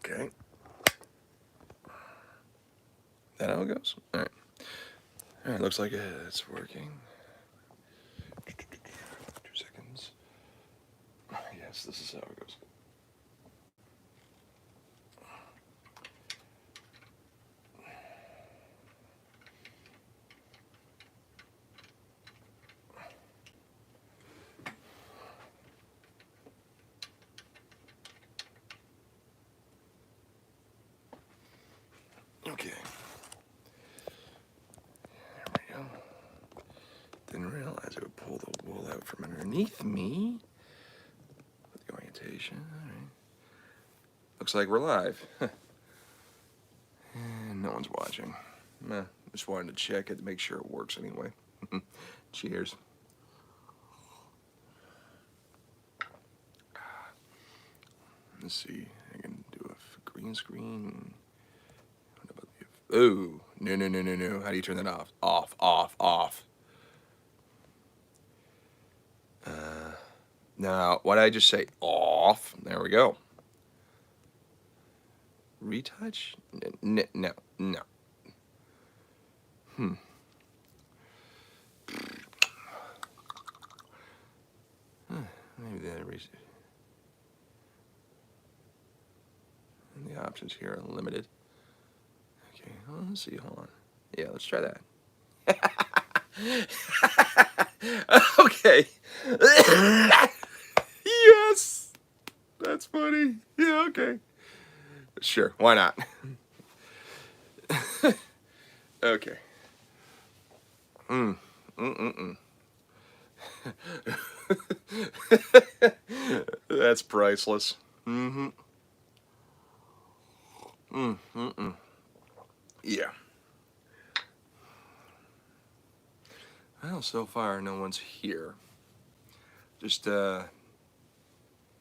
Okay. That how it goes? Alright. Alright, looks like it's working. 2 seconds. Yes, this is how it goes. Okay. There we go. Didn't realize it would pull the wool out from underneath me. With the orientation. Alright. Looks like we're live. And no one's watching. Just wanted to check it to make sure it works anyway. Cheers. Let's see. I can do a green screen. What about the... Oh, no. How do you turn that off? Off. Now, what did I just say? Off. There we go. Retouch? No. Maybe the options here are limited. Okay, well, let's see. Hold on. Yeah, let's try that. Okay. Yes. That's funny. Yeah, okay. Sure, why not? Okay. That's priceless. Yeah. Well, so far no one's here. Just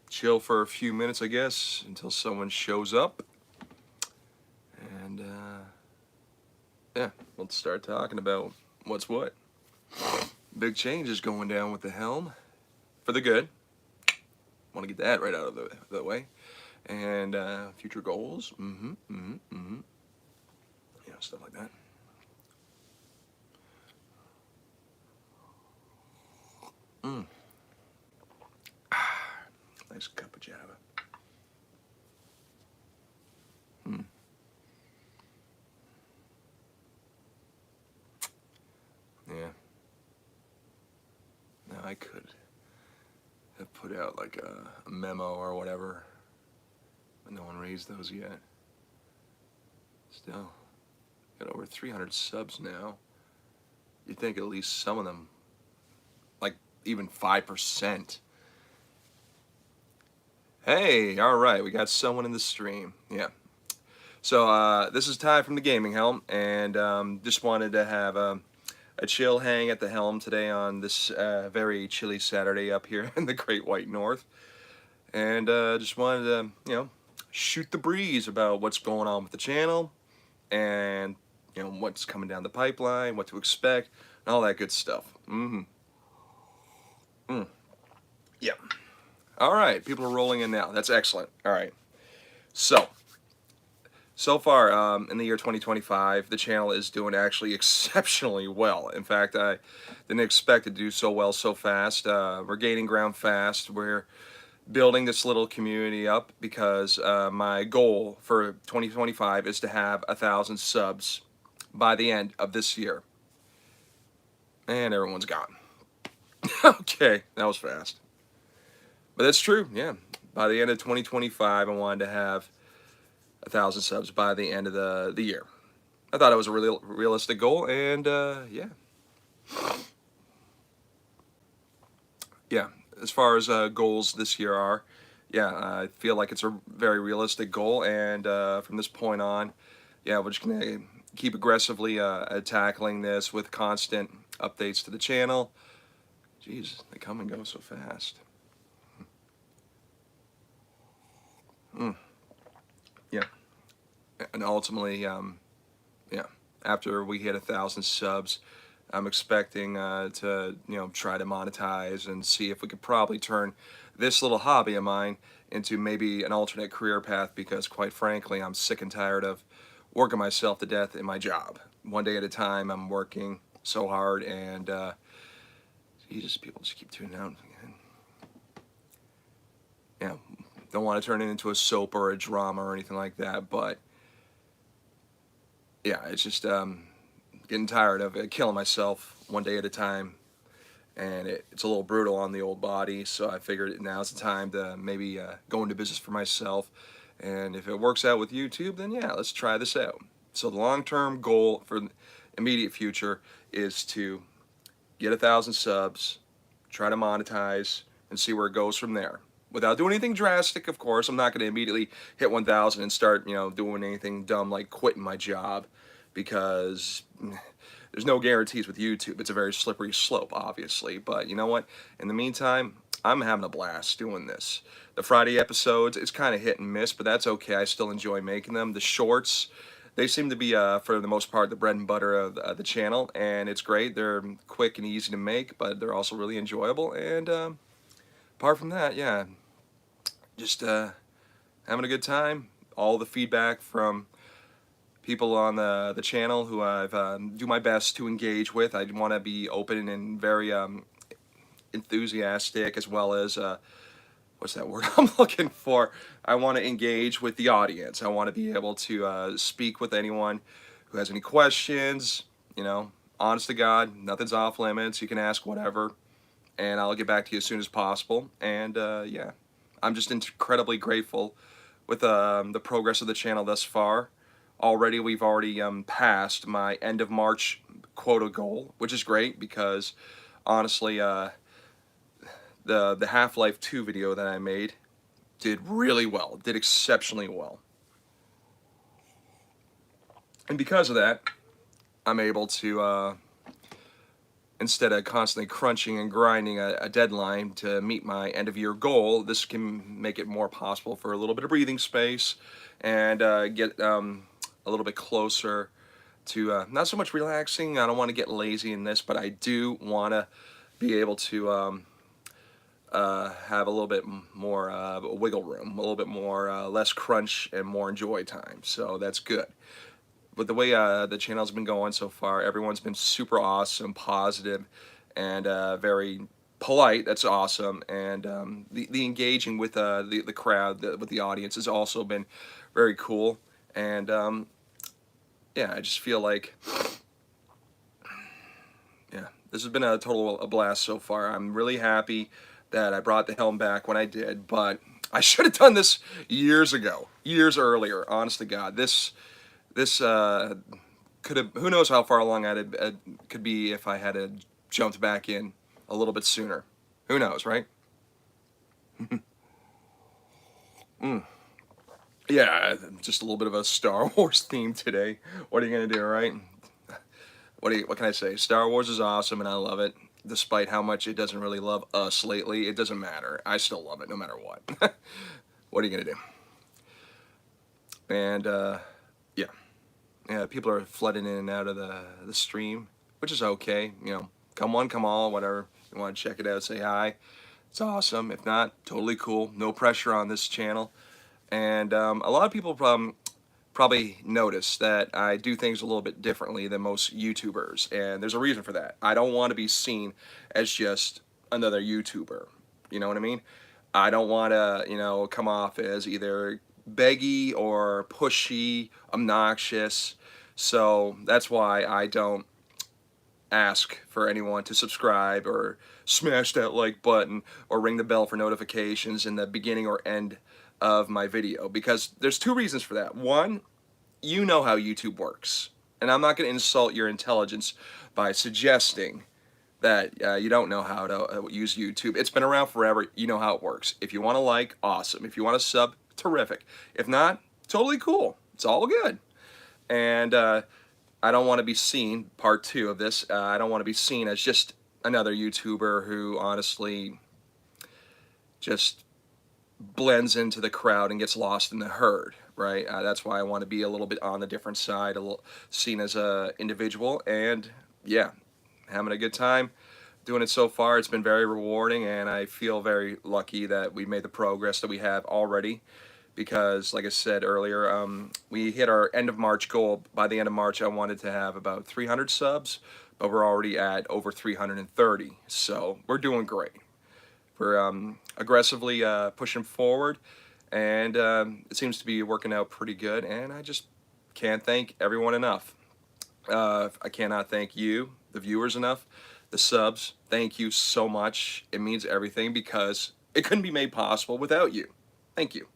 chill for a few minutes, I guess, until someone shows up. And yeah, let's start talking about what's what. Big changes going down with the Helm for the good. Want to get that right out of the way. And future goals. You know, stuff like that. Nice cup of Java. Yeah. Now I could have put out like a memo or whatever, but no one raised those yet. Still, got over 300 subs now. You'd think at least some of them, like even 5%. Hey, all right, we got someone in the stream. Yeah. So this is Ty from the Gaming Helm, and just wanted to have a chill hang at the Helm today on this very chilly Saturday up here in the Great White North. And just wanted to, you know, shoot the breeze about what's going on with the channel and, you know, what's coming down the pipeline, what to expect, and all that good stuff. Yeah. All right, people are rolling in now. That's excellent. All right. So far in the year 2025, the channel is doing actually exceptionally well. In fact, I didn't expect it to do so well so fast. We're gaining ground fast. We're building this little community up because my goal for 2025 is to have 1,000 subs by the end of this year. And everyone's gone. Okay, that was fast. But that's true, yeah. By the end of 2025, I wanted to have 1,000 subs by the end of the year. I thought it was a really realistic goal, and yeah. Yeah, as far as goals this year are, yeah, I feel like it's a very realistic goal, and from this point on, yeah, we're just going to keep aggressively tackling this with constant updates to the channel. Jeez, they come and go so fast. Yeah, and ultimately, yeah, after we hit 1,000 subs, I'm expecting to, try to monetize and see if we could probably turn this little hobby of mine into maybe an alternate career path, because quite frankly, I'm sick and tired of working myself to death in my job. One day at a time, I'm working so hard, and people just keep tuning out. Yeah, don't want to turn it into a soap or a drama or anything like that, but yeah, it's just getting tired of it, killing myself one day at a time, and it's a little brutal on the old body. So I figured now's the time to maybe go into business for myself, and if it works out with YouTube, then yeah, let's try this out. So the long-term goal for the immediate future is to get 1,000 subs, try to monetize, and see where it goes from there. Without doing anything drastic, of course. I'm not going to immediately hit 1,000 and start, doing anything dumb like quitting my job, because there's no guarantees with YouTube. It's a very slippery slope, obviously. But you know what? In the meantime, I'm having a blast doing this. The Friday episodes, it's kind of hit and miss, but that's okay. I still enjoy making them. The shorts, they seem to be, for the most part, the bread and butter of the channel, and it's great. They're quick and easy to make, but they're also really enjoyable. And apart from that, yeah, just having a good time. All the feedback from people on the channel who I've do my best to engage with. I want to be open and very enthusiastic, as well as what's that word I'm looking for? I want to engage with the audience. I want to be able to speak with anyone who has any questions. Honest to God, nothing's off limits. You can ask whatever, and I'll get back to you as soon as possible. And yeah, I'm just incredibly grateful with the progress of the channel thus far. We've already passed my end of March quota goal, which is great, because honestly, the Half-Life 2 video that I made did really well, did exceptionally well. And because of that, I'm able to, instead of constantly crunching and grinding a deadline to meet my end-of-year goal, this can make it more possible for a little bit of breathing space, and get a little bit closer to not so much relaxing. I don't want to get lazy in this, but I do want to be able to have a little bit more wiggle room, a little bit more less crunch and more enjoy time. So that's good. But the way the channel's been going so far, everyone's been super awesome, positive, and very polite. That's awesome. And the engaging with the crowd, with the audience, has also been very cool. And yeah, I just feel like, yeah, this has been a total blast so far. I'm really happy that I brought the Helm back when I did, but I should have done this years ago, years earlier. Honest to God, this could have, who knows how far along I could be if I had jumped back in a little bit sooner. Who knows, right? Yeah, just a little bit of a Star Wars theme today. What are you gonna do, right? What can I say? Star Wars is awesome, and I love it. Despite how much it doesn't really love us lately, it doesn't matter. I still love it, no matter what. What are you gonna do? And yeah, people are flooding in and out of the stream, which is okay. Come one, come all, whatever. You want to check it out, say hi. It's awesome. If not, totally cool. No pressure on this channel. And a lot of people probably notice that I do things a little bit differently than most YouTubers, and there's a reason for that. I don't want to be seen as just another YouTuber. You know what I mean? I don't want to, come off as either beggy or pushy, obnoxious. So that's why I don't ask for anyone to subscribe or smash that like button or ring the bell for notifications in the beginning or end of my video, because there's two reasons for that. One, you know how YouTube works, and I'm not going to insult your intelligence by suggesting that you don't know how to use YouTube. It's been around forever. You know how it works. If you want to like, awesome. If you want to sub, terrific. If not, totally cool. It's all good. And I don't want to be seen, part two of this, I don't want to be seen as just another YouTuber who honestly just blends into the crowd and gets lost in the herd, right? That's why I want to be a little bit on the different side, a little seen as a individual. And yeah, having a good time doing it so far. It's been very rewarding, and I feel very lucky that we made the progress that we have already. Because, like I said earlier, we hit our end of March goal. By the end of March, I wanted to have about 300 subs, but we're already at over 330. So we're doing great. We're aggressively pushing forward, and it seems to be working out pretty good. And I just can't thank everyone enough. I cannot thank you, the viewers, enough. The subs, thank you so much. It means everything because it couldn't be made possible without you. Thank you.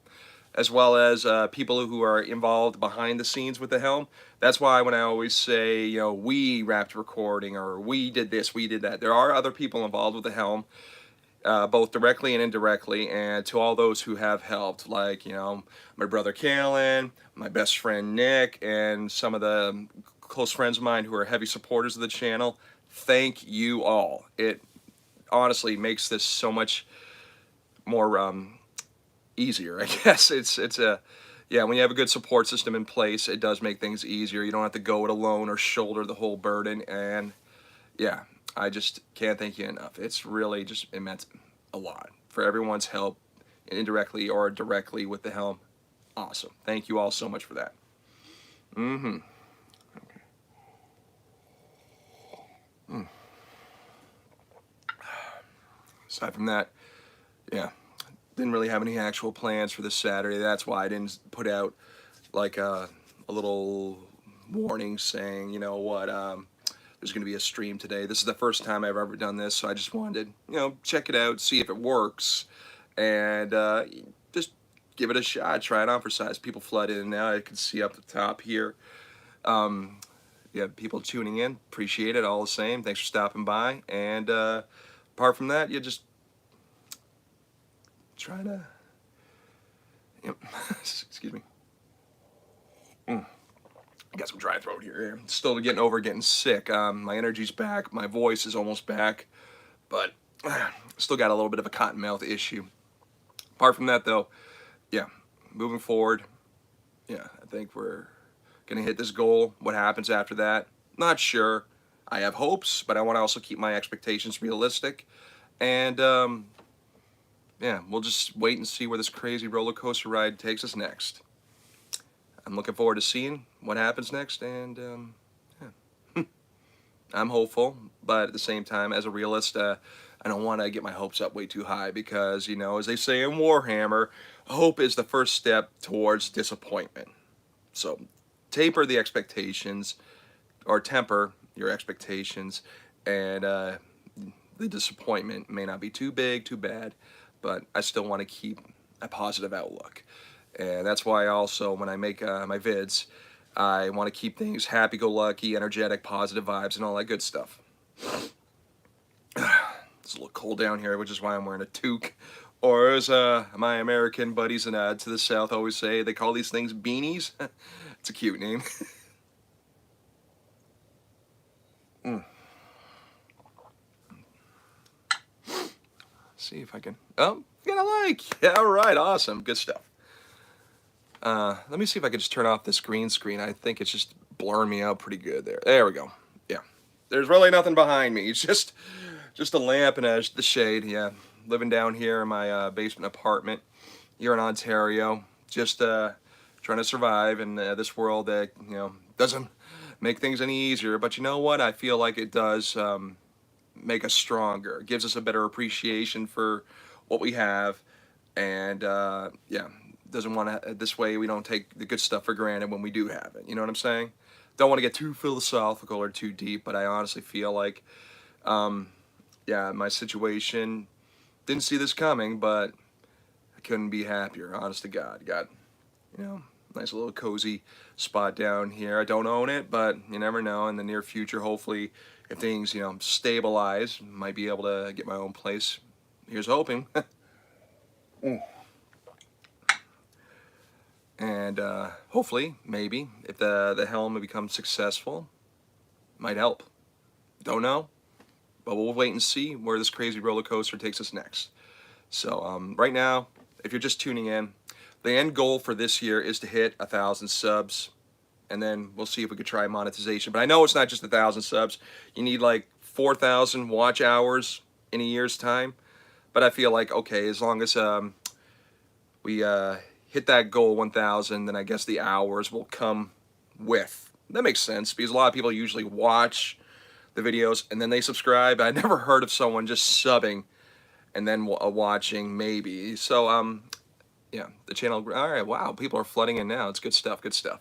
As well as people who are involved behind the scenes with the Helm. That's why when I always say, you know, we wrapped recording, or we did this, we did that. There are other people involved with the Helm, both directly and indirectly, and to all those who have helped, like, you know, my brother Kalen, my best friend Nick, and some of the close friends of mine who are heavy supporters of the channel. Thank you all. It honestly makes this so much more easier, I guess. It's a, yeah, when you have a good support system in place, it does make things easier. You don't have to go it alone or shoulder the whole burden. And yeah, I just can't thank you enough. It's really just, it meant a lot for everyone's help, indirectly or directly with the Helm. Awesome. Thank you all so much for that. Okay. Aside from that, yeah, didn't really have any actual plans for this Saturday. That's why I didn't put out like a little warning saying, you know what, there's going to be a stream today. This is the first time I've ever done this, so I just wanted, you know, check it out, see if it works, and just give it a shot, try it on for size. People flood in and now. I can see up the top here. Yeah, people tuning in, appreciate it all the same. Thanks for stopping by. And apart from that, you just try to, yep. Excuse me. I got some dry throat here. Still getting sick. My energy's back. My voice is almost back. But still got a little bit of a cotton mouth issue. Apart from that, though, yeah, moving forward, yeah, I think we're going to hit this goal. What happens after that? Not sure. I have hopes, but I want to also keep my expectations realistic. And, yeah, we'll just wait and see where this crazy roller coaster ride takes us next. I'm looking forward to seeing what happens next, and yeah. I'm hopeful, but at the same time, as a realist, I don't want to get my hopes up way too high because, you know, as they say in Warhammer, hope is the first step towards disappointment. So taper the expectations, or temper your expectations, and the disappointment may not be too big, too bad, but I still want to keep a positive outlook. And that's why also when I make my vids, I want to keep things happy-go-lucky, energetic, positive vibes, and all that good stuff. It's a little cold down here, which is why I'm wearing a toque. Or as my American buddies to the south always say, they call these things beanies. It's a cute name. See if I can, oh, you got a like. Yeah, all right, awesome, good stuff. Let me see if I can just turn off this green screen. I think it's just blurring me out pretty good there. There we go. Yeah. There's really nothing behind me. It's just a lamp and the shade. Yeah. Living down here in my basement apartment here in Ontario. Just trying to survive in this world that, you know, doesn't make things any easier. But you know what? I feel like it does make us stronger. It gives us a better appreciation for what we have. And, yeah. Doesn't want to, this way we don't take the good stuff for granted when we do have it. You know what I'm saying? Don't want to get too philosophical or too deep, but I honestly feel like, yeah, my situation, didn't see this coming, but I couldn't be happier, honest to God. Got, you know, nice little cozy spot down here. I don't own it, but you never know. In the near future, hopefully, if things, you know, stabilize, might be able to get my own place. Here's hoping. And hopefully, maybe, if the Helm becomes successful, might help. Don't know, but we'll wait and see where this crazy roller coaster takes us next. So right now, if you're just tuning in, the end goal for this year is to hit 1,000 subs, and then we'll see if we could try monetization. But I know it's not just 1,000 subs. You need like 4,000 watch hours in a year's time. But I feel like, okay, as long as we hit that goal 1,000, then I guess the hours will come with. That makes sense, because a lot of people usually watch the videos and then they subscribe. I never heard of someone just subbing and then watching, maybe. So yeah, the channel. All right, wow, people are flooding in now. It's good stuff. Good stuff.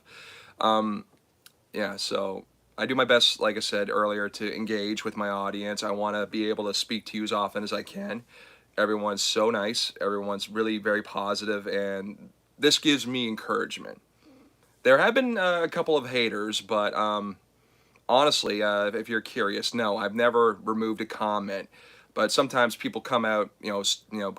Yeah, so I do my best, like I said earlier, to engage with my audience. I want to be able to speak to you as often as I can. Everyone's so nice. Everyone's really very positive, and this gives me encouragement. There have been a couple of haters, but honestly, if you're curious, no, I've never removed a comment. But sometimes people come out,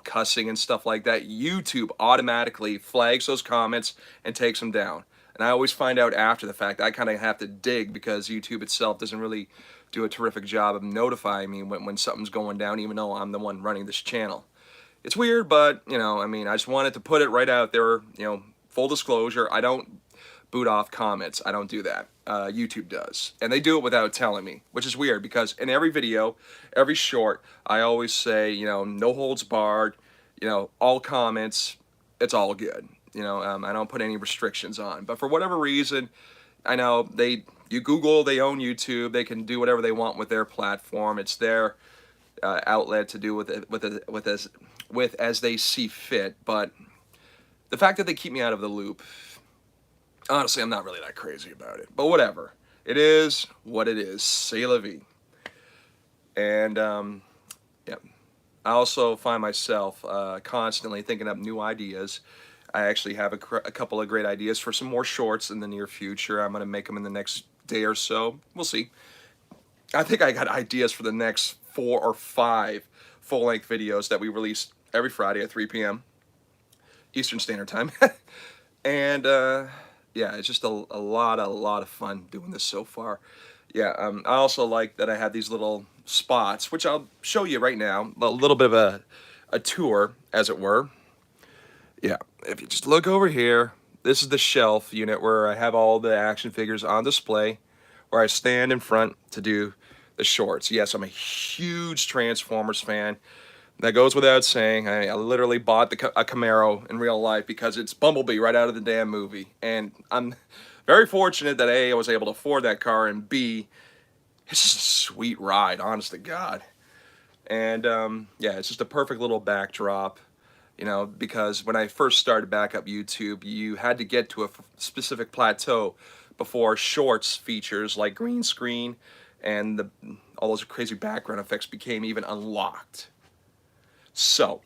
cussing and stuff like that. YouTube automatically flags those comments and takes them down. And I always find out after the fact. I kind of have to dig, because YouTube itself doesn't really do a terrific job of notifying me when something's going down, even though I'm the one running this channel. It's weird, but, I mean, I just wanted to put it right out there, full disclosure. I don't boot off comments. I don't do that. YouTube does. And they do it without telling me, which is weird, because in every video, every short, I always say, no holds barred, all comments, it's all good. I don't put any restrictions on. But for whatever reason, I know you Google, they own YouTube, they can do whatever they want with their platform. It's their outlet to do with as they see fit. But the fact that they keep me out of the loop, honestly, I'm not really that crazy about it. But whatever. It is what it is. C'est la vie. And, yeah. I also find myself constantly thinking up new ideas. I actually have a couple of great ideas for some more shorts in the near future. I'm going to make them in the next day or so. We'll see. I think I got ideas for the next 4 or 5 full-length videos that we release every Friday at 3 p.m. Eastern Standard Time. And, yeah, it's just a lot of fun doing this so far. Yeah, I also like that I have these little spots, which I'll show you right now. A little bit of a tour, as it were. Yeah, if you just look over here, this is the shelf unit where I have all the action figures on display, where I stand in front to do the shorts. Yes, I'm a huge Transformers fan. That goes without saying. I literally bought a Camaro in real life because it's Bumblebee right out of the damn movie. And I'm very fortunate that A, I was able to afford that car, and B, it's just a sweet ride, honest to God. And yeah, it's just a perfect little backdrop. Because when I first started back up YouTube, you had to get to a specific plateau before shorts features like green screen and all those crazy background effects became even unlocked. So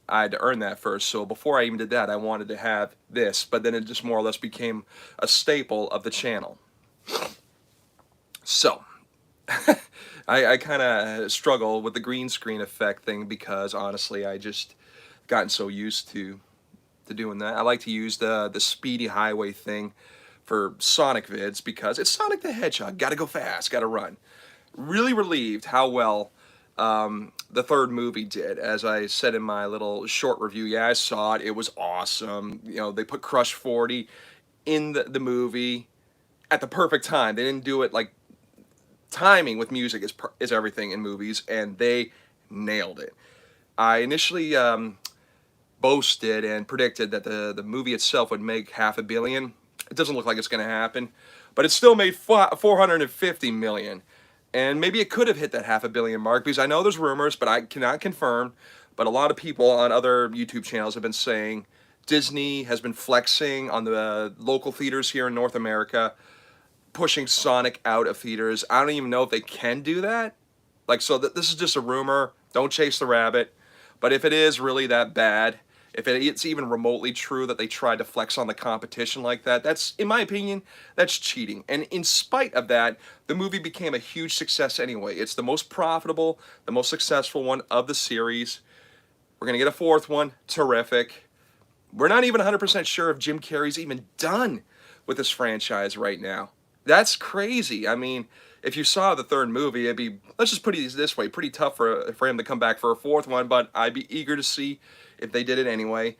I had to earn that first. So before I even did that, I wanted to have this, but then it just more or less became a staple of the channel. So I kind of struggle with the green screen effect thing, because honestly, I just gotten so used to doing that. I like to use the speedy highway thing for Sonic vids, because it's Sonic the Hedgehog. Gotta go fast, gotta run. Really relieved how well the third movie did. As I said in my little short review, yeah, I saw it. It was awesome. They put Crush 40 in the movie at the perfect time. They didn't do it like timing with music is everything in movies, and they nailed it. I initially boasted and predicted that the movie itself would make $500 million. It doesn't look like it's going to happen, but it still made $450 million. And maybe it could have hit that $500 million mark, because I know there's rumors, but I cannot confirm. But a lot of people on other YouTube channels have been saying Disney has been flexing on the local theaters here in North America, pushing Sonic out of theaters. I don't even know if they can do that. Like, so this is just a rumor. Don't chase the rabbit. But if it is really that bad, if it's even remotely true that they tried to flex on the competition like that, that's, in my opinion, that's cheating. And in spite of that, the movie became a huge success anyway. It's the most profitable, the most successful one of the series. We're going to get a 4th one. Terrific. We're not even 100% sure if Jim Carrey's even done with this franchise right now. That's crazy. I mean, if you saw the 3rd movie, it'd be, let's just put it this way, pretty tough for him to come back for a 4th one, but I'd be eager to see if they did it anyway.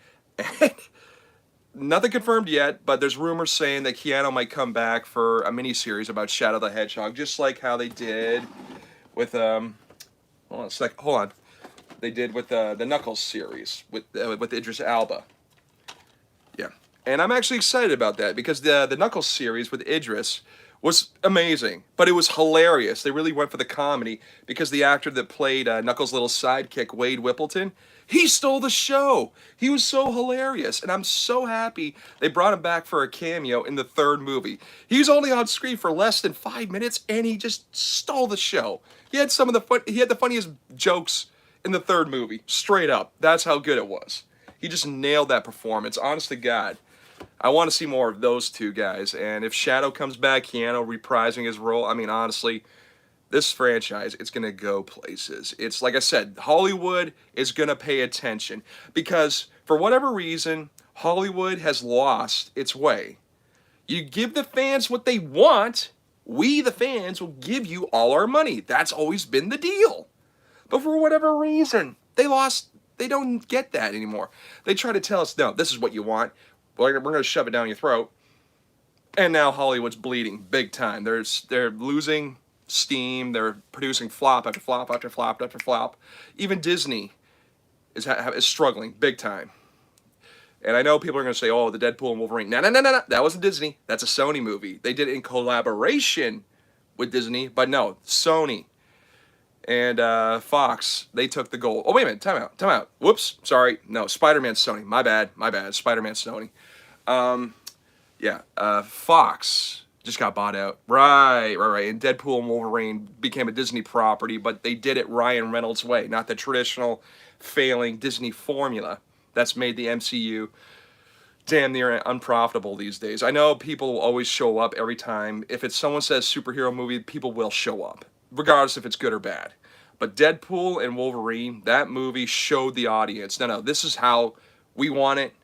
Nothing confirmed yet, but there's rumors saying that Keanu might come back for a miniseries about Shadow the Hedgehog, just like how they did with hold on a sec. Hold on. They did with the Knuckles series with Idris Elba. Yeah, and I'm actually excited about that because the Knuckles series with Idris was amazing, but it was hilarious. They really went for the comedy because the actor that played Knuckles' little sidekick, Wade Whippleton, he stole the show. He was so hilarious, and I'm so happy they brought him back for a cameo in the third movie. He was only on screen for less than 5 minutes, and he just stole the show. He had some of the he had the funniest jokes in the third movie, straight up. That's how good it was. He just nailed that performance. Honest to God, I want to see more of those two guys. And if Shadow comes back, Keanu reprising his role, I mean, honestly, this franchise, it's going to go places. It's like I said, Hollywood is going to pay attention because for whatever reason, Hollywood has lost its way. You give the fans what they want, we, the fans, will give you all our money. That's always been the deal. But for whatever reason, they don't get that anymore. They try to tell us, no, this is what you want. We're going to shove it down your throat. And now Hollywood's bleeding big time. They're losing steam. They're producing flop after flop after flop after flop. Even Disney is struggling big time. And I know people are going to say, oh, the Deadpool and Wolverine. No, no, no, no, no. That wasn't Disney. That's a Sony movie. They did it in collaboration with Disney. But no, Sony and Fox, they took the gold. Oh, wait a minute. Time out. Whoops. Sorry. No, Spider-Man's Sony. My bad. Spider-Man's Sony. Yeah, Fox just got bought out. Right. And Deadpool and Wolverine became a Disney property, but they did it Ryan Reynolds' way, not the traditional failing Disney formula that's made the MCU damn near unprofitable these days. I know people will always show up every time. If it's someone says superhero movie, people will show up, regardless if it's good or bad. But Deadpool and Wolverine, that movie showed the audience, no, this is how we want it,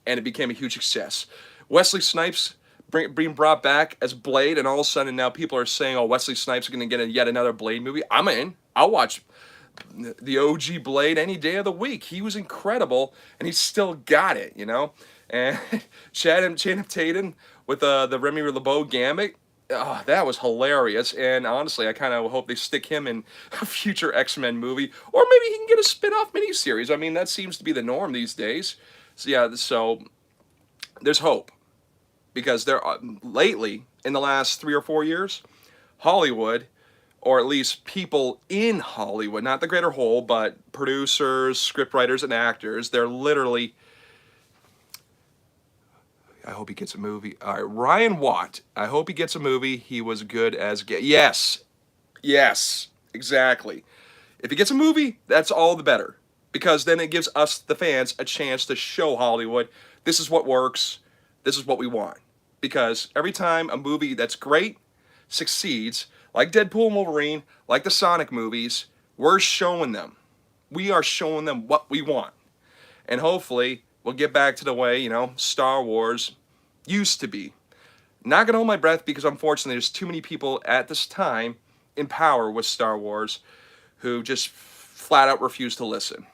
and it became a huge success. Wesley Snipes being brought back as Blade, and all of a sudden now people are saying, oh, Wesley Snipes is going to get yet another Blade movie. I'm in. I'll watch the OG Blade any day of the week. He was incredible, and he still got it, you know? And Channing Tatum with the Remy LeBeau gambit, oh, that was hilarious. And honestly, I kind of hope they stick him in a future X-Men movie, or maybe he can get a spin-off miniseries. I mean, that seems to be the norm these days. So yeah, so there's hope. Because there, lately, in the last 3 or 4 years, Hollywood, or at least people in Hollywood, not the greater whole, but producers, scriptwriters, and actors, they're literally, I hope he gets a movie. All right, Ryan Watt, I hope he gets a movie. He was good as, yes, exactly. If he gets a movie, that's all the better. Because then it gives us, the fans, a chance to show Hollywood, this is what works, this is what we want. Because every time a movie that's great succeeds, like Deadpool and Wolverine, like the Sonic movies, we're showing them. We are showing them what we want. And hopefully, we'll get back to the way, Star Wars used to be. Not going to hold my breath because unfortunately there's too many people at this time in power with Star Wars who just flat out refuse to listen.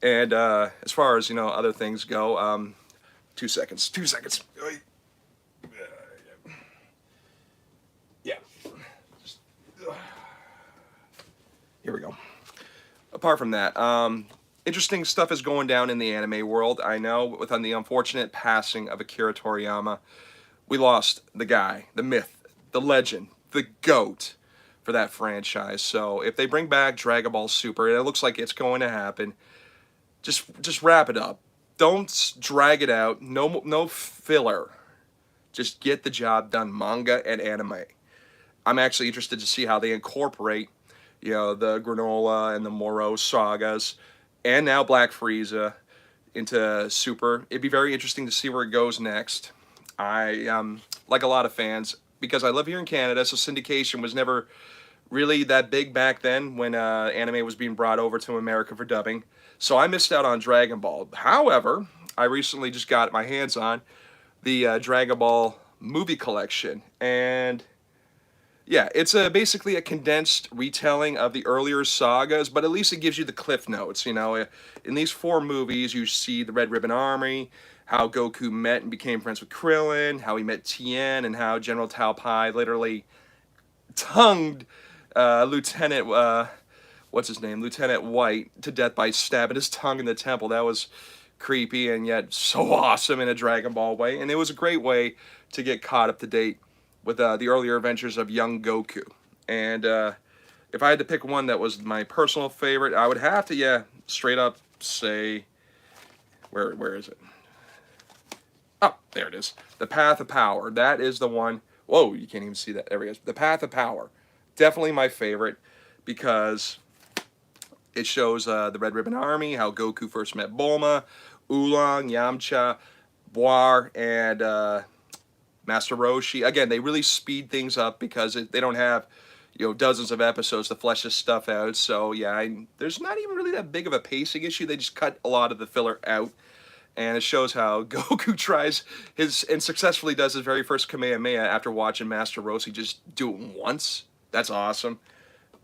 And as far as, other things go, 2 seconds. Yeah. Here we go. Apart from that, interesting stuff is going down in the anime world. I know, with the unfortunate passing of Akira Toriyama, we lost the guy, the myth, the legend, the GOAT for that franchise. So if they bring back Dragon Ball Super, and it looks like it's going to happen, just wrap it up. Don't drag it out. No filler. Just get the job done, manga and anime. I'm actually interested to see how they incorporate, the Granola and the Moro sagas, and now Black Frieza into Super. It'd be very interesting to see where it goes next. I, like a lot of fans, because I live here in Canada, so syndication was never really that big back then when anime was being brought over to America for dubbing. So I missed out on Dragon Ball. However, I recently just got my hands on the Dragon Ball movie collection. And yeah, it's basically a condensed retelling of the earlier sagas, but at least it gives you the cliff notes. In these 4 movies, you see the Red Ribbon Army, how Goku met and became friends with Krillin, how he met Tien, and how General Tao Pai literally tongued Lieutenant, what's his name? Lieutenant White to death by stabbing his tongue in the temple. That was creepy and yet so awesome in a Dragon Ball way. And it was a great way to get caught up to date with the earlier adventures of young Goku. And if I had to pick one that was my personal favorite, I would have to, yeah, straight up say, where is it? Oh, there it is. The Path of Power. That is the one. Whoa, you can't even see that. There he is. The Path of Power. Definitely my favorite because it shows the Red Ribbon Army, how Goku first met Bulma, Oolong, Yamcha, Boar, and Master Roshi. Again, they really speed things up because they don't have, dozens of episodes to flesh this stuff out. So yeah, there's not even really that big of a pacing issue. They just cut a lot of the filler out. And it shows how Goku tries and successfully does his very first Kamehameha after watching Master Roshi just do it once. That's awesome.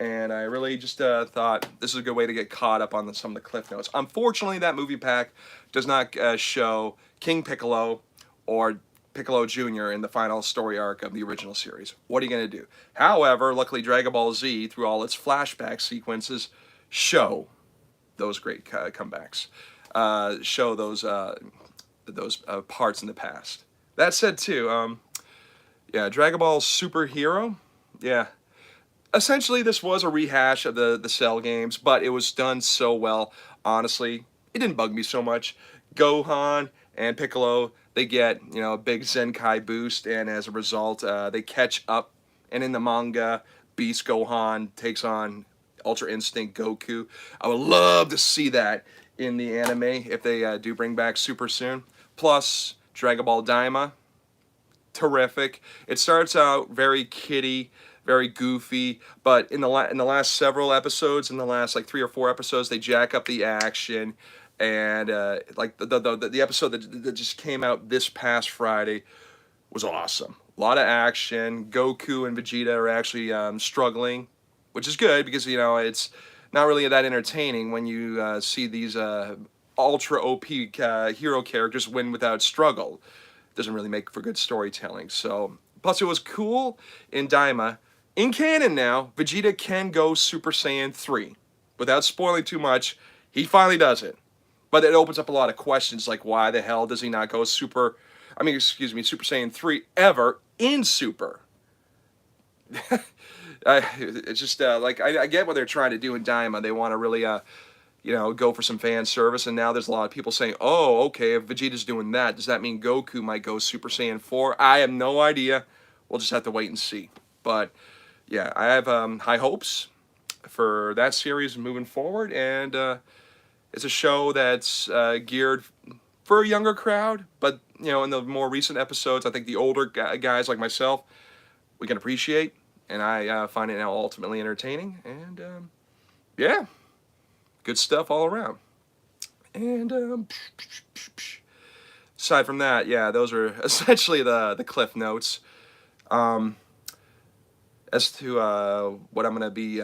And I really just thought this is a good way to get caught up on some of the cliff notes. Unfortunately, that movie pack does not show King Piccolo or Piccolo Jr. in the final story arc of the original series. What are you going to do? However, luckily Dragon Ball Z, through all its flashback sequences, show those great comebacks. Show those parts in the past. That said, too, yeah, Dragon Ball Superhero, yeah. Essentially, this was a rehash of the Cell games, but it was done so well, honestly, it didn't bug me so much. Gohan and Piccolo, they get, a big Zenkai boost, and as a result, they catch up, and in the manga, Beast Gohan takes on Ultra Instinct Goku. I would love to see that in the anime if they do bring back super soon. Plus, Dragon Ball Daima, terrific. It starts out very kiddie, very goofy, but in the last several episodes, in the last like 3 or 4 episodes, they jack up the action, and like the episode that just came out this past Friday was awesome. A lot of action. Goku and Vegeta are actually struggling, which is good because it's not really that entertaining when you see these ultra OP hero characters win without struggle. Doesn't really make for good storytelling. So, plus it was cool in Daima. In canon now, Vegeta can go Super Saiyan 3. Without spoiling too much, he finally does it. But it opens up a lot of questions like why the hell does he not go Super Saiyan 3 ever in Super? It's just like I get what they're trying to do in Daima. They want to really go for some fan service, and now there's a lot of people saying, oh, okay, if Vegeta's doing that, does that mean Goku might go Super Saiyan 4? I have no idea. We'll just have to wait and see. But yeah, I have high hopes for that series moving forward, and it's a show that's geared for a younger crowd, but in the more recent episodes, I think the older guys like myself, we can appreciate, and I find it now ultimately entertaining, and yeah, good stuff all around. And aside from that, yeah, those are essentially the cliff notes. As to what I'm going to be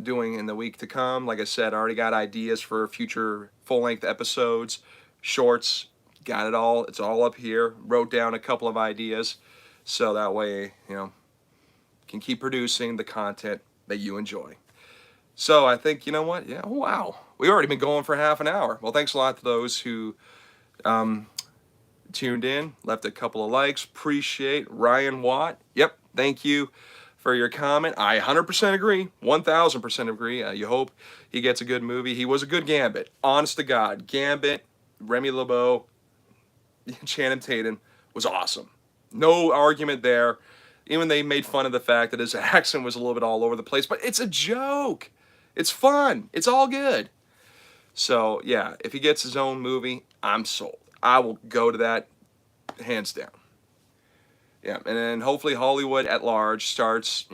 doing in the week to come, like I said, I already got ideas for future full-length episodes, shorts, got it all. It's all up here. Wrote down a couple of ideas, so that way, can keep producing the content that you enjoy. So I think, what? Yeah, wow. We've already been going for half an hour. Well, thanks a lot to those who tuned in, left a couple of likes. Appreciate Ryan Watt. Yep, thank you for your comment. I 100% agree. 1,000% agree. You hope he gets a good movie. He was a good Gambit. Honest to God. Gambit, Remy LeBeau, Channing Tatum was awesome. No argument there. Even they made fun of the fact that his accent was a little bit all over the place, but it's a joke. It's fun. It's all good. So, yeah, if he gets his own movie, I'm sold. I will go to that hands down. Yeah, and then hopefully Hollywood at large starts,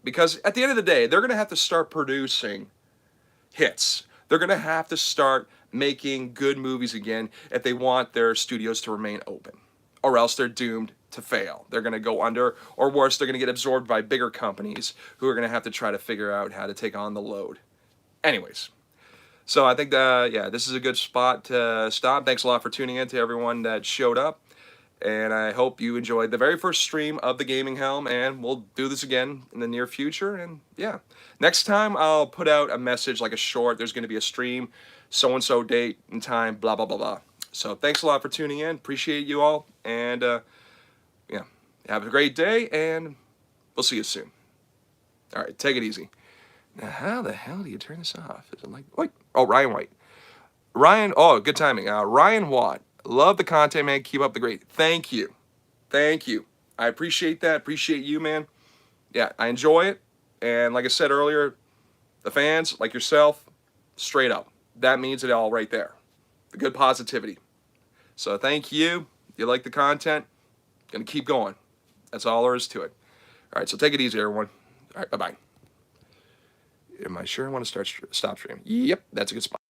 because at the end of the day, they're going to have to start producing hits. They're going to have to start making good movies again if they want their studios to remain open, or else they're doomed to fail. They're going to go under, or worse, they're going to get absorbed by bigger companies who are going to have to try to figure out how to take on the load. Anyways, so I think, yeah, this is a good spot to stop. Thanks a lot for tuning in to everyone that showed up. And I hope you enjoyed the very first stream of the Gaming Helm, and we'll do this again in the near future. And yeah, next time I'll put out a message like a short. There's going to be a stream, so and so date and time, blah blah blah blah. So thanks a lot for tuning in. Appreciate you all, and yeah, have a great day, and we'll see you soon. All right, take it easy. Now, how the hell do you turn this off? Is it like, wait? Oh, Ryan White. Ryan, oh, good timing. Ryan Watt. Love the content, man. Keep up the great. Thank you. Thank you. I appreciate that. Appreciate you, man. Yeah, I enjoy it. And like I said earlier, the fans, like yourself, straight up. That means it all right there. The good positivity. So thank you. You like the content? Gonna keep going. That's all there is to it. All right, so take it easy, everyone. All right, bye-bye. Am I sure I want to stop stream? Yep, that's a good spot.